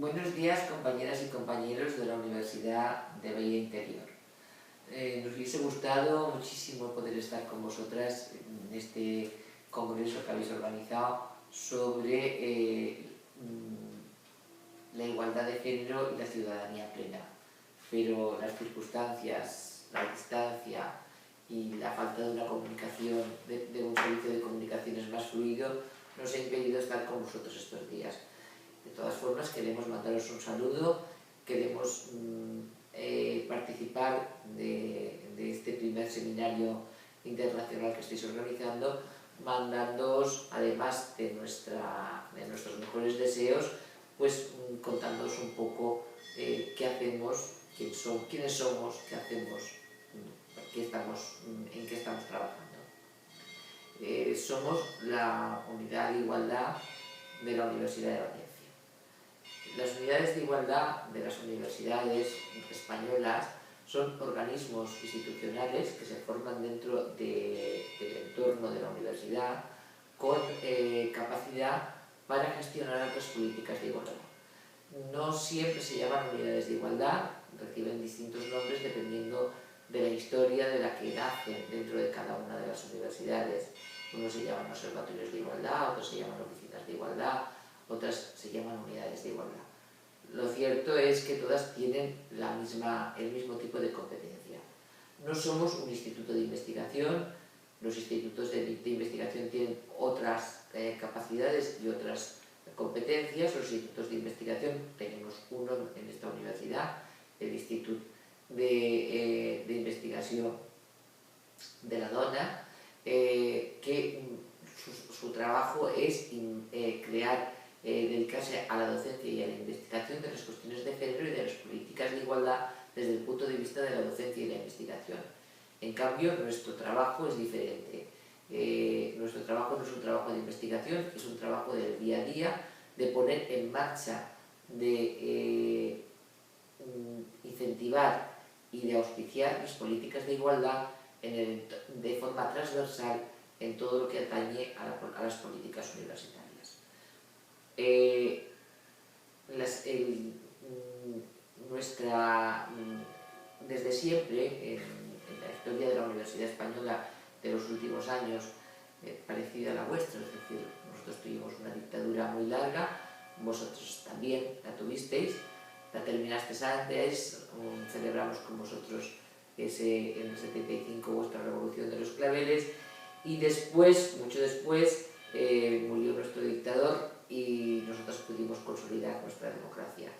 Buenos días, compañeras y compañeros de la Universidad de Bahía Interior. Nos hubiese gustado muchísimo poder estar con vosotras en este congreso que habéis organizado sobre la igualdad de género y la ciudadanía plena, pero las circunstancias, la distancia y la falta de una comunicación, de un servicio de comunicaciones más fluido, nos ha impedido estar con vosotros estos días. De todas formas, queremos mandaros un saludo, queremos participar de este primer seminario internacional que estáis organizando, mandándoos, además de nuestros mejores deseos, pues contándoos un poco qué hacemos, quiénes somos, qué hacemos, en qué estamos trabajando. Somos la Unidad de Igualdad de la Universidad de Valencia. Las unidades de igualdad de las universidades españolas son organismos institucionales que se forman dentro del entorno de la universidad con capacidad para gestionar otras políticas de igualdad. No siempre se llaman unidades de igualdad, reciben distintos nombres dependiendo de la historia de la que nacen dentro de cada una de las universidades. Unos se llaman observatorios de igualdad, otros se llaman oficinas de igualdad, otras se llaman unidades de igualdad. Lo cierto es que todas tienen el mismo tipo de competencia. No somos un instituto de investigación, los institutos de investigación tienen otras capacidades y otras competencias. Los institutos de investigación, tenemos uno en esta universidad, el Instituto de Investigación de la Dona, que su trabajo es dedicarse a la docencia y a la investigación de las cuestiones de género y de las políticas de igualdad desde el punto de vista de la docencia y la investigación. En cambio, nuestro trabajo es diferente. Nuestro trabajo no es un trabajo de investigación, es un trabajo del día a día, de poner en marcha, de incentivar y de auspiciar las políticas de igualdad de forma transversal en todo lo que atañe a las políticas universitarias. Desde siempre, en la historia de la Universidad Española de los últimos años, parecida a la vuestra, es decir, nosotros tuvimos una dictadura muy larga, vosotros también la tuvisteis, la terminasteis antes, celebramos con vosotros en el 75 vuestra revolución de los claveles, y después, mucho después, murió nuestro dictador y nosotros pudimos consolidar nuestra democracia.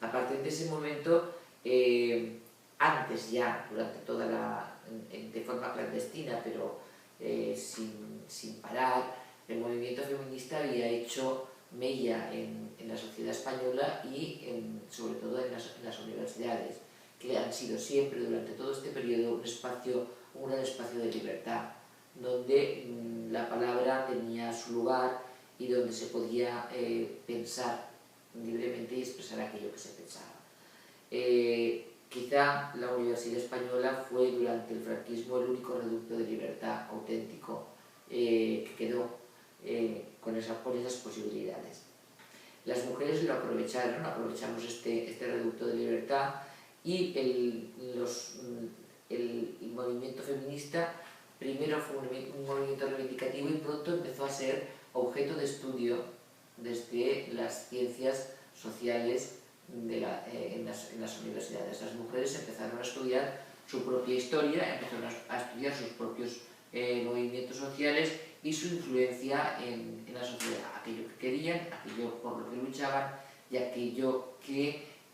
A partir de ese momento, antes ya, de forma clandestina, pero sin parar, el movimiento feminista había hecho mella en la sociedad española y sobre todo en las universidades, que han sido siempre, durante todo este periodo, un gran espacio de libertad, donde la palabra tenía su lugar y donde se podía pensar libremente y expresar aquello que se pensaba. Quizá la Universidad Española fue durante el franquismo el único reducto de libertad auténtico que quedó con esas posibilidades. Las mujeres lo aprovechamos este reducto de libertad, y el movimiento feminista primero fue un movimiento reivindicativo y pronto empezó a ser objeto de estudio desde las ciencias sociales en las universidades. Las mujeres empezaron a estudiar su propia historia, empezaron a estudiar sus propios movimientos sociales y su influencia en la sociedad, aquello que querían, aquello por lo que luchaban y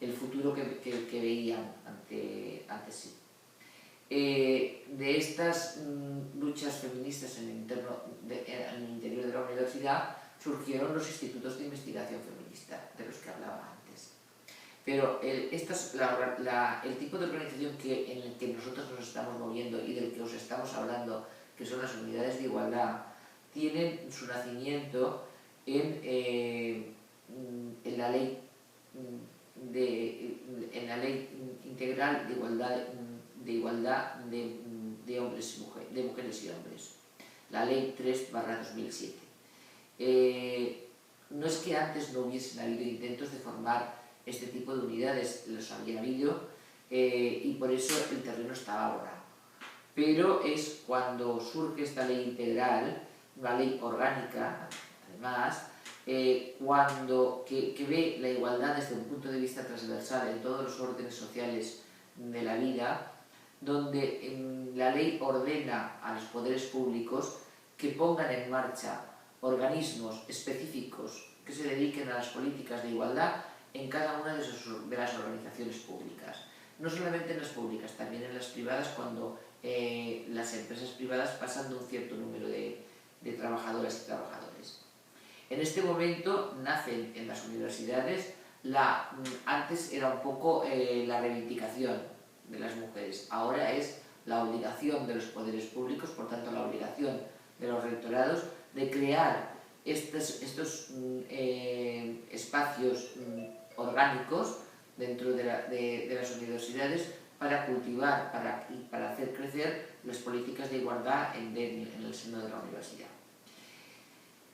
el futuro que veían ante sí. De estas luchas feministas en el interior de la universidad surgieron los institutos de investigación feminista, de los que hablaba antes. Pero el tipo de organización en el que nosotros nos estamos moviendo y del que os estamos hablando, que son las unidades de igualdad, tienen su nacimiento en la ley integral de igualdad de mujeres y hombres, la ley 3/2007. No es que antes no hubiesen habido intentos de formar este tipo de unidades los había habido y por eso el terreno estaba abonado. Pero es cuando surge esta ley integral, una ley orgánica, además, que ve la igualdad desde un punto de vista transversal en todos los órdenes sociales de la vida, donde la ley ordena a los poderes públicos que pongan en marcha organismos específicos que se dediquen a las políticas de igualdad en cada una de las organizaciones públicas. No solamente en las públicas, también en las privadas, cuando las empresas privadas pasan de un cierto número de trabajadoras y trabajadores. En este momento nacen en las universidades, antes era un poco la reivindicación de las mujeres, ahora es la obligación de los poderes públicos, por tanto la obligación de los rectorados de crear estos espacios orgánicos dentro de las universidades para cultivar, para hacer crecer las políticas de igualdad en el seno de la universidad.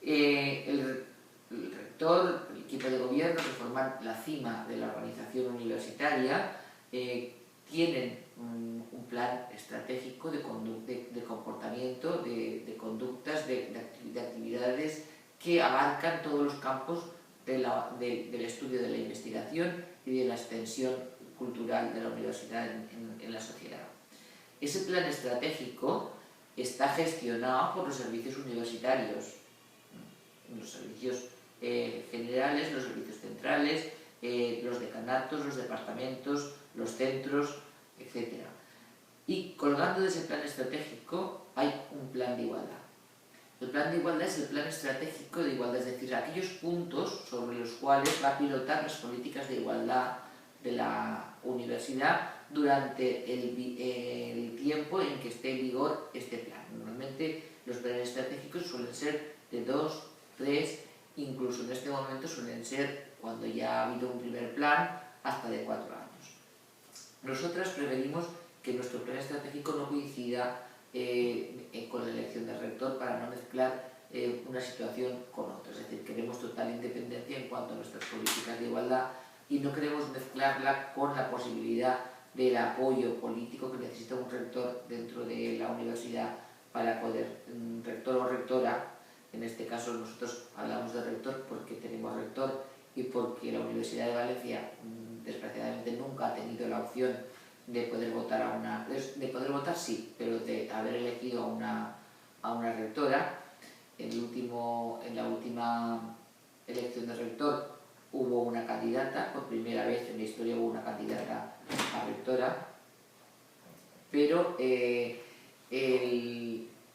El rector, el equipo de gobierno que forman la cima de la organización universitaria tienen un plan estratégico de comportamiento, de conductas, de actividades que abarcan todos los campos del estudio de la investigación y de la extensión cultural de la universidad en la sociedad. Ese plan estratégico está gestionado por los servicios universitarios, los servicios generales, los servicios centrales, los decanatos, los departamentos, los centros, etc. Y colgando de ese plan estratégico hay un plan de igualdad. El plan de igualdad es el plan estratégico de igualdad, es decir, aquellos puntos sobre los cuales va a pilotar las políticas de igualdad de la universidad durante el tiempo en que esté en vigor este plan. Normalmente los planes estratégicos suelen ser de 2, 3, incluso en este momento suelen ser, cuando ya ha habido un primer plan, hasta de 4 años. Nosotras preferimos que nuestro plan estratégico no coincida con la elección del rector para no mezclar una situación con otra. Es decir, queremos total independencia en cuanto a nuestras políticas de igualdad y no queremos mezclarla con la posibilidad del apoyo político que necesita un rector dentro de la universidad para poder, rector o rectora, en este caso nosotros hablamos de rector porque tenemos rector y porque la Universidad de Valencia desgraciadamente nunca ha tenido la opción de poder votar sí, pero de haber elegido a una rectora. En la última elección de rector hubo una candidata, por primera vez en la historia hubo una candidata a rectora, pero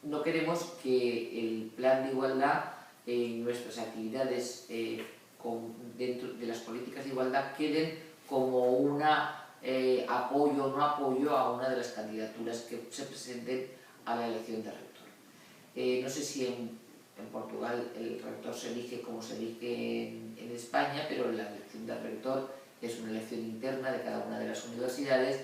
no queremos que el plan de igualdad en nuestras actividades dentro de las políticas de igualdad queden como una apoyo o no apoyo a una de las candidaturas que se presenten a la elección de rector. No sé si en Portugal el rector se elige como se elige en España, pero la elección del rector es una elección interna de cada una de las universidades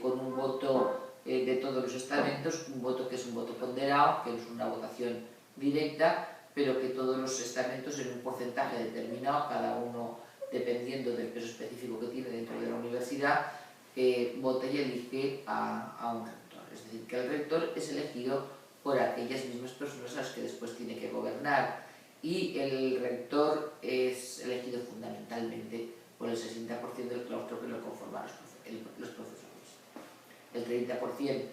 con un voto de todos los estamentos, un voto que es un voto ponderado, que es una votación directa, pero que todos los estamentos en un porcentaje determinado, cada uno dependiendo del peso específico que tiene dentro de la universidad, vota y elige a un rector. Es decir, que el rector es elegido por aquellas mismas personas a las que después tiene que gobernar, y el rector es elegido fundamentalmente por el 60% del claustro que lo conforman los profesores. El 30%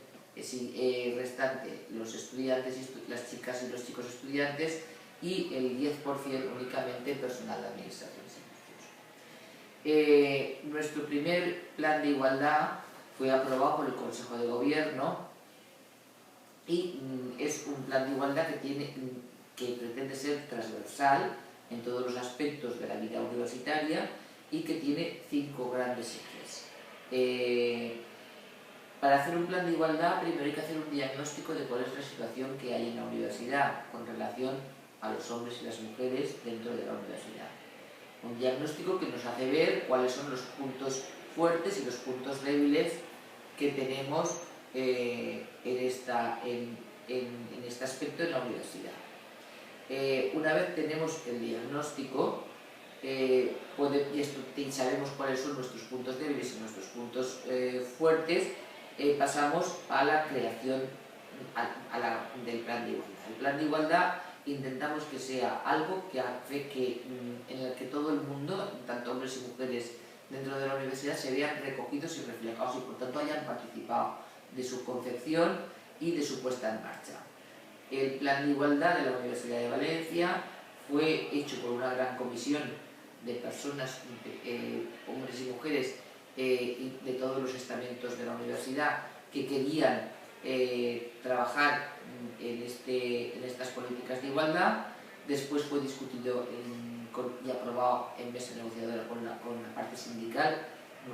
restante los estudiantes, las chicas y los chicos estudiantes, y el 10% únicamente personal de administración y servicios. Nuestro primer plan de igualdad fue aprobado por el Consejo de Gobierno y es un plan de igualdad que pretende ser transversal en todos los aspectos de la vida universitaria y que tiene 5 grandes ejes. Para hacer un plan de igualdad primero hay que hacer un diagnóstico de cuál es la situación que hay en la universidad con relación a los hombres y las mujeres dentro de la universidad. Un diagnóstico que nos hace ver cuáles son los puntos fuertes y los puntos débiles que tenemos en este aspecto en la universidad. Una vez tenemos el diagnóstico, y y sabemos cuáles son nuestros puntos débiles y nuestros puntos fuertes, pasamos a la creación del plan de igualdad. El plan de igualdad intentamos que sea algo en el que todo el mundo, tanto hombres y mujeres dentro de la universidad, se vean recogidos y reflejados y por tanto hayan participado de su concepción y de su puesta en marcha. El plan de igualdad de la Universidad de Valencia fue hecho por una gran comisión de personas, hombres y mujeres de todos los estamentos de la universidad que querían trabajar en estas políticas de igualdad. Después fue discutido y aprobado en mesa negociadora con la parte sindical,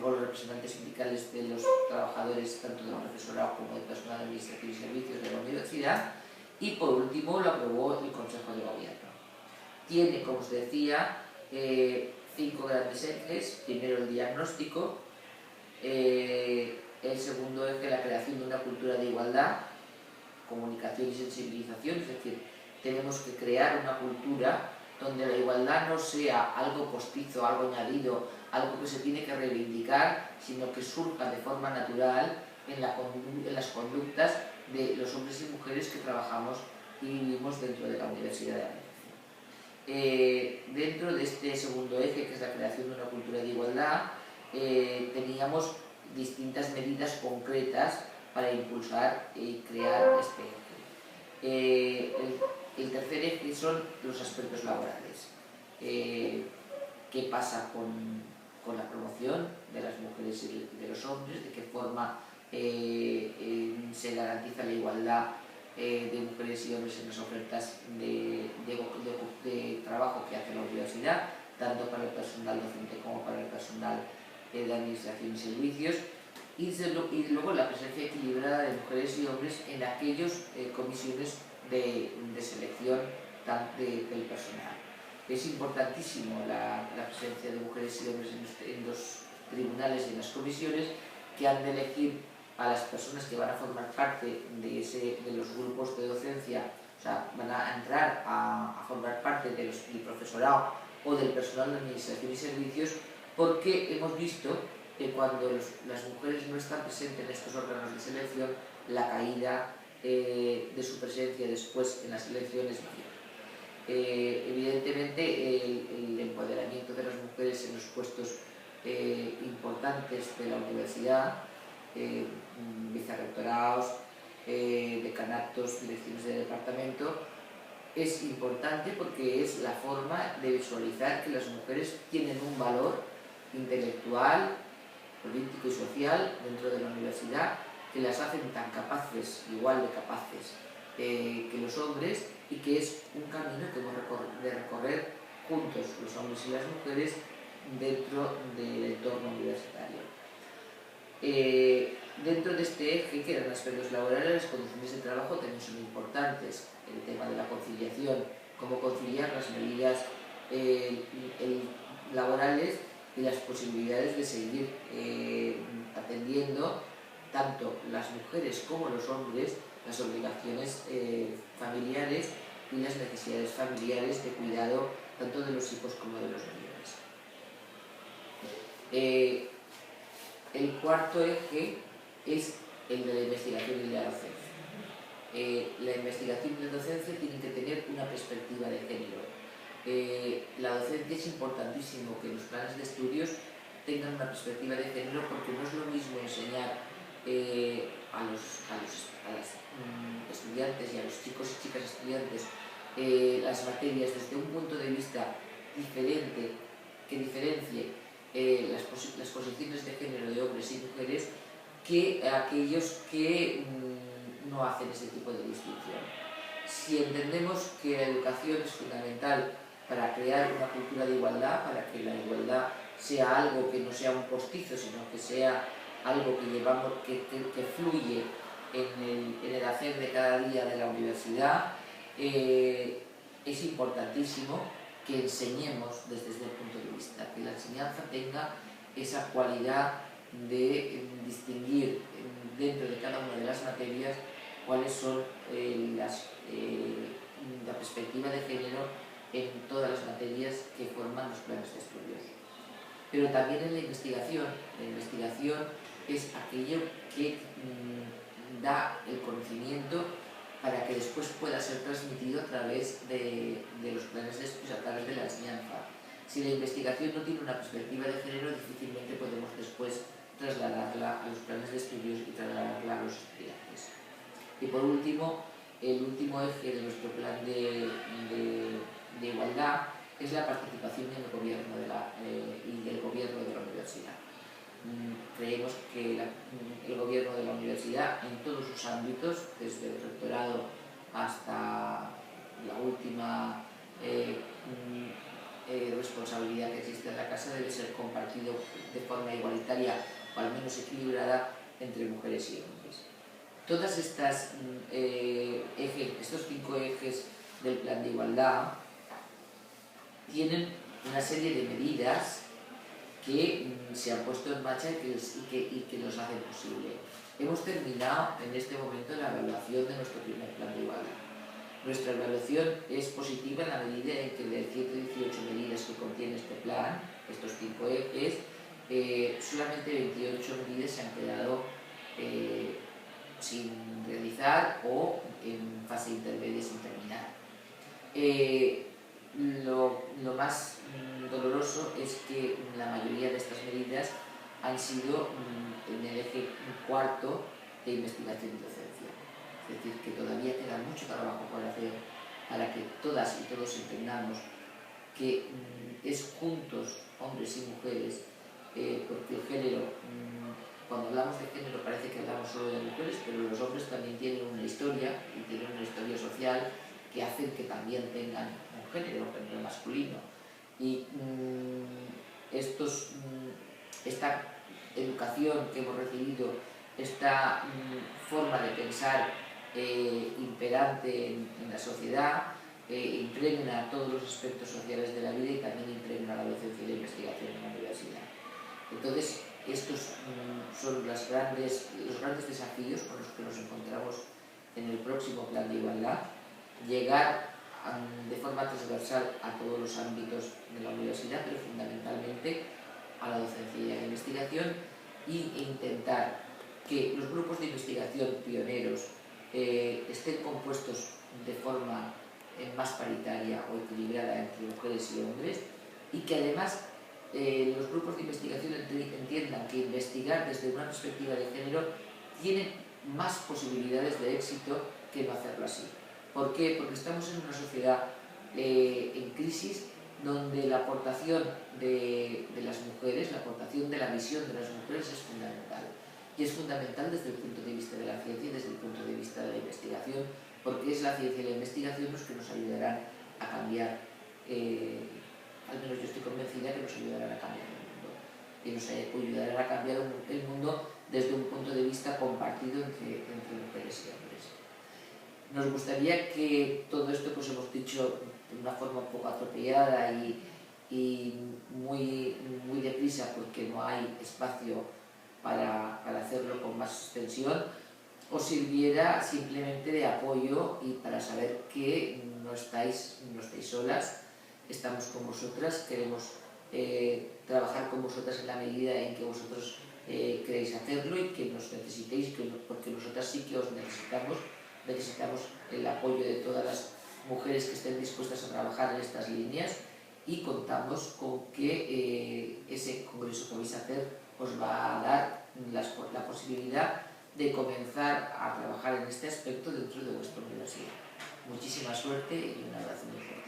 con los representantes sindicales de los trabajadores, tanto del profesorado como del personal de administración y servicios de la universidad, y por último lo aprobó el Consejo de Gobierno. Tiene, como os decía, 5 grandes ejes. Primero, el diagnóstico. El segundo eje, la creación de una cultura de igualdad, comunicación y sensibilización, es decir, tenemos que crear una cultura donde la igualdad no sea algo postizo, algo añadido, algo que se tiene que reivindicar, sino que surja de forma natural en las conductas de los hombres y mujeres que trabajamos y vivimos dentro de la Universidad de Valencia. Dentro de este segundo eje, que es la creación de una cultura de igualdad, teníamos distintas medidas concretas para impulsar y crear este eje. El tercer eje son los aspectos laborales. ¿Qué pasa con la promoción de las mujeres y de los hombres? ¿De qué forma se garantiza la igualdad de mujeres y hombres en las ofertas de trabajo que hace la universidad, tanto para el personal docente como para el personal de administración y servicios? Y luego la presencia equilibrada de mujeres y hombres en aquellas comisiones de selección del personal. Es importantísimo la presencia de mujeres y hombres en los tribunales y en las comisiones, que han de elegir a las personas que van a formar parte de los grupos de docencia, o sea, van a entrar a formar parte del profesorado o del personal de administración y servicios, porque hemos visto que cuando las mujeres no están presentes en estos órganos de selección, la caída de su presencia después en las elecciones es mayor. Evidentemente, el empoderamiento de las mujeres en los puestos importantes de la universidad, vicerrectorados, decanatos, direcciones de departamento, es importante porque es la forma de visualizar que las mujeres tienen un valor intelectual, político y social dentro de la universidad, que las hacen tan capaces, igual de capaces que los hombres, y que es un camino que hemos de recorrer juntos, los hombres y las mujeres, dentro del entorno universitario. Dentro de este eje, que eran aspectos laborales, las condiciones de trabajo también son importantes. El tema de la conciliación, cómo conciliar las medidas laborales y las posibilidades de seguir atendiendo tanto las mujeres como los hombres las obligaciones familiares y las necesidades familiares de cuidado tanto de los hijos como de los mayores. El cuarto eje es el de la investigación y la docencia. La investigación y la docencia tienen que tener una perspectiva de género. La docencia es importantísimo que los planes de estudios tengan una perspectiva de género, porque no es lo mismo enseñar a las estudiantes y a los chicos y chicas estudiantes las materias desde un punto de vista diferente, que diferencie las posiciones de género de hombres y mujeres, que aquellos que no hacen ese tipo de distinción. Si entendemos que la educación es fundamental para crear una cultura de igualdad, para que la igualdad sea algo que no sea un postizo, sino que sea algo que fluye en el hacer de cada día de la universidad, es importantísimo que enseñemos desde ese punto de vista, que la enseñanza tenga esa cualidad de distinguir dentro de cada una de las materias cuáles son la perspectiva de género en todas las materias que forman los planes de estudios. pero también en la investigación. La investigación es aquello que da el conocimiento para que después pueda ser transmitido a través de los planes de estudios, a través de la enseñanza. Si la investigación no tiene una perspectiva de género, difícilmente podemos después trasladarla a los planes de estudios y trasladarla a los estudiantes. Y por último, el último eje de nuestro plan de igualdad es la participación en el gobierno y el gobierno de la universidad. Creemos que el gobierno de la universidad, en todos sus ámbitos, desde el rectorado hasta la última responsabilidad que existe en la casa, debe ser compartido de forma igualitaria o al menos equilibrada entre mujeres y hombres. Todas estas estos 5 ejes del plan de igualdad tienen una serie de medidas que se han puesto en marcha y que nos hacen posible. Hemos terminado en este momento la evaluación de nuestro primer plan de igualdad. Nuestra evaluación es positiva en la medida en que de 118 medidas que contiene este plan, estos 5 ejes, solamente 28 medidas se han quedado sin realizar o en fase intermedia sin terminar. Lo más doloroso es que la mayoría de estas medidas han sido en el eje cuarto de investigación y docencia. Es decir, que todavía queda mucho trabajo por hacer para que todas y todos entendamos que es juntos, hombres y mujeres, porque el género, cuando hablamos de género parece que hablamos solo de mujeres, pero los hombres también tienen una historia, y tienen una historia social que hacen que también tengan un género masculino. Y esta educación que hemos recibido, esta forma de pensar imperante en la sociedad, impregna todos los aspectos sociales de la vida y también impregna la docencia y la investigación en la universidad. Entonces, estos son los grandes desafíos con los que nos encontramos en el próximo plan de igualdad: llegar de forma transversal a todos los ámbitos de la universidad, pero fundamentalmente a la docencia y a la investigación, e intentar que los grupos de investigación pioneros estén compuestos de forma más paritaria o equilibrada entre mujeres y hombres, y que además los grupos de investigación entiendan que investigar desde una perspectiva de género tiene más posibilidades de éxito que no hacerlo así. ¿Por qué? Porque estamos en una sociedad en crisis, donde la aportación de las mujeres, la aportación de la visión de las mujeres es fundamental. Y es fundamental desde el punto de vista de la ciencia y desde el punto de vista de la investigación, porque es la ciencia y la investigación los que nos ayudarán a cambiar, al menos yo estoy convencida que nos ayudarán a cambiar el mundo, y nos ayudarán a cambiar el mundo desde un punto de vista compartido entre mujeres y hombres. Nos gustaría que todo esto que os hemos dicho de una forma un poco atropellada y muy deprisa, porque no hay espacio para hacerlo con más extensión, os sirviera simplemente de apoyo y para saber que no estáis solas, estamos con vosotras, queremos trabajar con vosotras en la medida en que vosotros queréis hacerlo y que nos necesitéis, porque nosotras sí que os necesitamos el apoyo de todas las mujeres que estén dispuestas a trabajar en estas líneas, y contamos con que ese congreso que vais a hacer os va a dar la posibilidad de comenzar a trabajar en este aspecto dentro de vuestra universidad. Muchísima suerte y un abrazo muy fuerte.